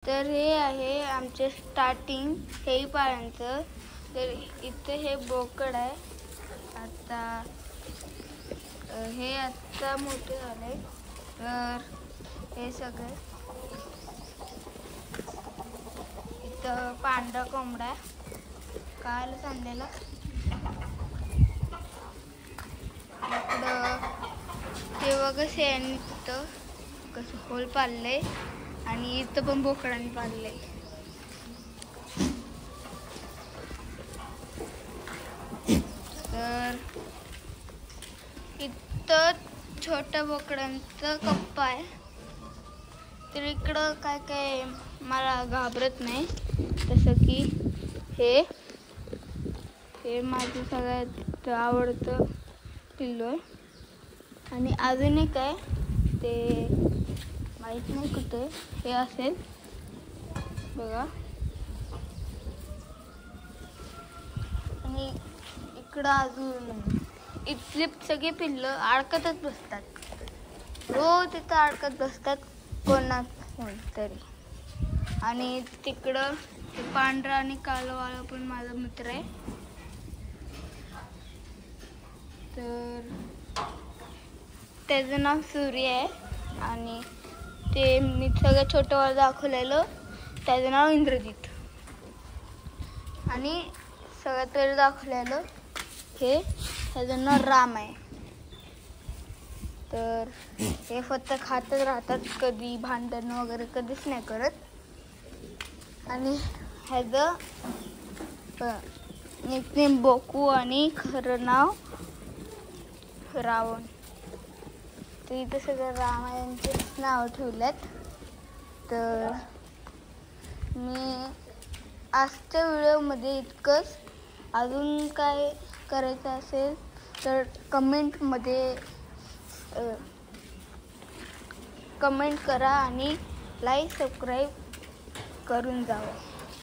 तर हे आहे आमचे स्टार्टिंग शेळीपाळांचं। तर इथे हे बोकड आहे। आता हे आता मोठे झाले। तर हे सगळे इथं पांढरा कोंबडा आहे, काल आणलेला। इकडं ते बघा शेण कसं होल पाडलंय आणि इथं पण बोकडांनी पाडलंय। तर इथं छोट्या बोकडांचा कप्पा आहे। तर इकडं काय काय मला घाबरत नाही, जसं की हे माझं सगळ्यात आवडतं पिल्लू आहे। आणि अजून एक आहे, ते माहित नाही कुठे हे असेल बघा। आणि इकडं अजून इथली सगळी पिल्लं अडकतच बसतात, रोज तिथं अडकत बसतात कोणात तरी। आणि तिकडं ते पांढरा आणि कालवाला पण माझा मित्र आहे। तर त्याचं नाव सूर्य आहे आणि ते मी सगळं छोटं दाखवलेलं त्याचं नाव इंद्रजित। आणि सगळ्यात वेळ दाखवलेलं त्याचं नाव राम आहे। तर हे फक्त खातच राहतात, कधी भांडण वगैरे कधीच नाही करत। आणि ह्याचं निकनेम बोकू आणि खरं नाव रावण। तर इथं सगळं रामायणचे नाव ठेवलेत। तर मी आजच्या व्हिडिओमध्ये इतकंच। अजून काय करायचं असेल तर कमेंटमध्ये कमेंट करा आणि लाईक सबस्क्राईब करून जावा।